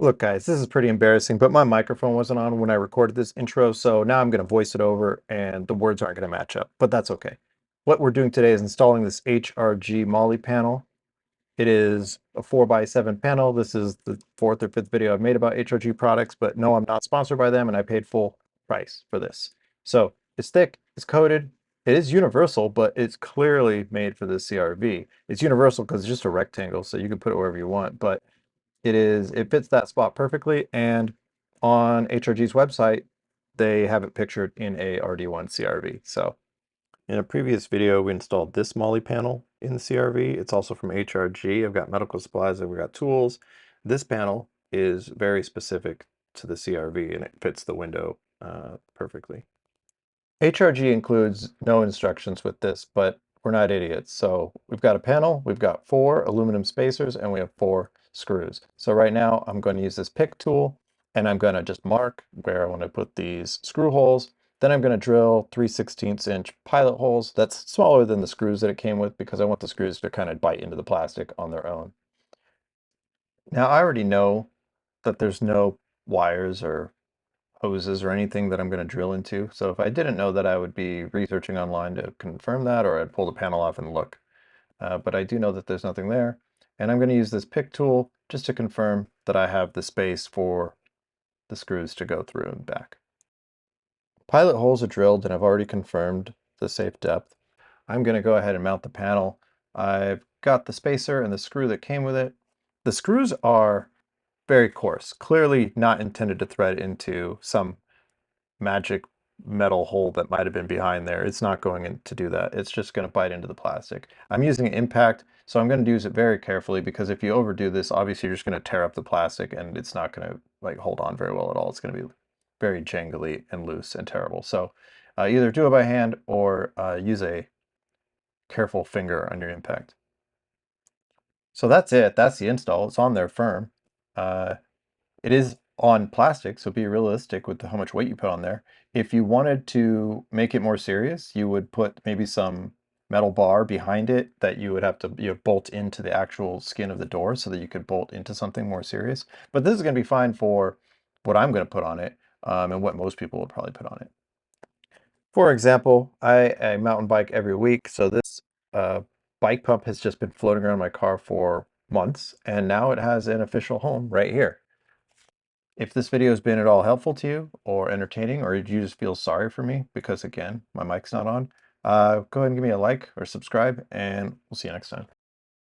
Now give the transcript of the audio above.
Look, guys, this is pretty embarrassing, but my microphone wasn't on when I recorded this intro, so now I'm going to voice it over and the words aren't going to match up, but that's okay. What we're doing today is installing this HRG Molle panel. It is a 4x7 panel. This is the fourth or fifth video I've made about HRG products, but no, I'm not sponsored by them and I paid full price for this. So it's thick, it's coated, it is universal, but it's clearly made for the CRV. It's universal because it's just a rectangle, so you can put it wherever you want, but it fits that spot perfectly, and on HRG's website, they have it pictured in a RD1 CRV. So in a previous video, we installed this Molle panel in the CRV. It's also from HRG. I've got medical supplies, I've got tools. This panel is very specific to the CRV and it fits the window perfectly. HRG includes no instructions with this, but we're not idiots. So we've got a panel, we've got 4 aluminum spacers, and we have 4 screws. So right now I'm going to use this pick tool and I'm going to just mark where I want to put these screw holes. Then I'm going to drill 3/16" pilot holes. That's smaller than the screws that it came with because I want the screws to kind of bite into the plastic on their own. Now I already know that there's no wires or hoses or anything that I'm going to drill into. So if I didn't know that, I would be researching online to confirm that, or I'd pull the panel off and look. But I do know that there's nothing there. And I'm going to use this pick tool just to confirm that I have the space for the screws to go through and back. Pilot holes are drilled and I've already confirmed the safe depth. I'm going to go ahead and mount the panel. I've got the spacer and the screw that came with it. The screws are very coarse, clearly not intended to thread into some magic metal hole that might have been behind there. It's not going in to do that. It's just going to bite into the plastic. I'm using impact, so I'm going to use it very carefully because if you overdo this, obviously you're just going to tear up the plastic and it's not going to like hold on very well at all. It's going to be very jangly and loose and terrible. So either do it by hand or use a careful finger on your impact. So that's it. That's the install. It's on there firm. Uh, It is on plastic, so be realistic with how much weight you put on there. If you wanted to make it more serious, you would put maybe some metal bar behind it that you would have to bolt into the actual skin of the door so that you could bolt into something more serious. But this is going to be fine for what I'm going to put on it and what most people would probably put on it. For example, I mountain bike every week, so this uh, bike pump has just been floating around my car for months, and now it has an official home right here. If this video has been at all helpful to you or entertaining, or you just feel sorry for me because, again, my mic's not on, go ahead and give me a like or subscribe, and we'll see you next time.